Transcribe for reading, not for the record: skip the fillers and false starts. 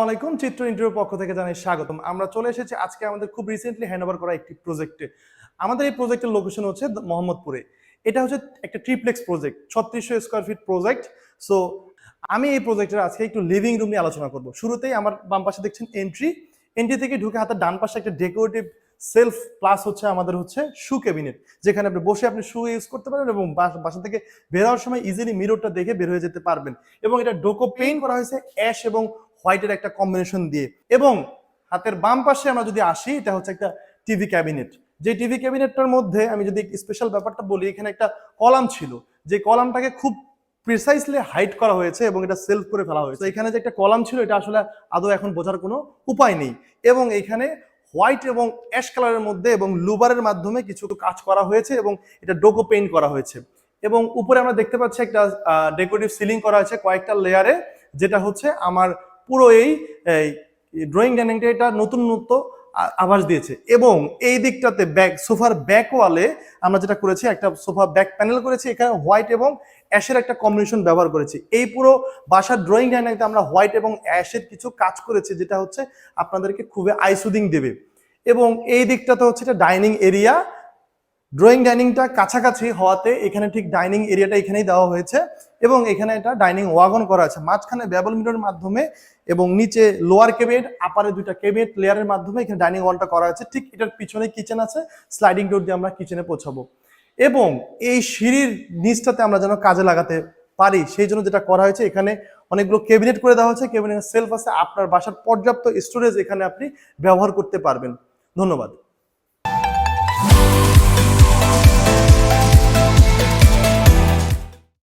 আলাইকুম, চিত্র ইন্টারভিউর পক্ষ থেকে জানাই স্বাগতম। আমরা চলে এসেছি আজকে আমাদের খুব রিসেন্টলি হ্যান্ডওভার করা একটি প্রজেক্টে। আমাদের এই প্রজেক্টের লোকেশন হচ্ছে মোহাম্মদপুরে। এটা হচ্ছে একটা triplex project, 3600 square feet project. So আমি এই প্রজেক্টের আজকে একটু লিভিং রুম নিয়ে আলোচনা করব। শুরুতেই আমার বাম পাশে দেখছেন এন্ট্রি থেকে ঢুকে হাতের ডান পাশে একটা ডেকোরেটিভ সেলফ প্লাস হচ্ছে আমাদের হচ্ছে শু ক্যাবিনেট, যেখানে আপনি বসে আপনি শু ইউজ করতে পারবেন এবং বাসা থেকে বের হওয়ার সময় ইজিলি মিররটা দেখে বের হয়ে যেতে পারবেন। এবং এটা ডোকো পেইন্ট করা হয়েছে অ্যাশ এবং হোয়াইটের একটা কম্বিনেশন দিয়ে। এবং হাতের বাম পাশে আমরা যদি আসি, এটা হচ্ছে একটা টিভি ক্যাবিনেট। যে টিভি ক্যাবিনেটটার মধ্যে আমি যদি স্পেশাল ব্যাপারটা বলি, এখানে একটা কলাম ছিল, যে কলামটাকে খুব প্রিসাইসলি হাইড করা হয়েছে এবং এটা সেলফ করে ফেলা হয়েছে। এখানে যে একটা কলাম ছিল, এটা আসলে আদৌ এখন বোঝার কোনো উপায় নেই। এবং এখানে হোয়াইট এবং অ্যাশ কালারের মধ্যে এবং লুবারের মাধ্যমে কিছু কাজ করা হয়েছে এবং এটা ডোকো পেইন্ট করা হয়েছে। এবং উপরে আমরা দেখতে পাচ্ছি একটা ডেকোরেটিভ সিলিং করা হয়েছে কয়েকটা লেয়ারে, যেটা হচ্ছে আমার পুরো এই ড্রয়িং ডাইনিংটা এটা নতুনত্ব আভাস দিয়েছে। এবং এই দিকটাতে সোফার ব্যাক ওয়ালে আমরা যেটা করেছি, একটা সোফা ব্যাক প্যানেল করেছি, এখানে হোয়াইট এবং অ্যাশের একটা কম্বিনেশন ব্যবহার করেছি। এই পুরো বাসার ড্রয়িং ডাইনিংতে আমরা হোয়াইট এবং অ্যাশের কিছু কাজ করেছি, যেটা হচ্ছে আপনাদেরকে খুবই আইসুদিং দেবে। এবং এই দিকটাতে হচ্ছে এটা ডাইনিং এরিয়া। ড্রয়িং ডাইনিংটা কাছাকাছি হওয়াতে এখানে ঠিক ডাইনিং এরিয়াটা এখানেই দেওয়া হয়েছে এবং এখানে এটা ডাইনিং ওয়াগন করা আছে, মাঝখানে বেবল মিররের মাধ্যমে এবং নিচে লোয়ার কেবিনেট আপারে দুইটা কেবিনেট লেয়ারের মাধ্যমে এখানে ডাইনিং ওয়ালটা করা আছে। ঠিক এটার পিছনে কিচেন আছে, স্লাইডিং ডোর দিয়ে আমরা কিচেনে পৌঁছাবো। এবং এই সিঁড়ির নিচটাতে আমরা যেন কাজে লাগাতে পারি, সেই জন্য যেটা করা হয়েছে, এখানে অনেকগুলো কেবিনেট করে দেওয়া হয়েছে, কেবিনেট সেলফ আছে, আপনার বাসার পর্যাপ্ত স্টোরেজ এখানে আপনি ব্যবহার করতে পারবেন। ধন্যবাদ।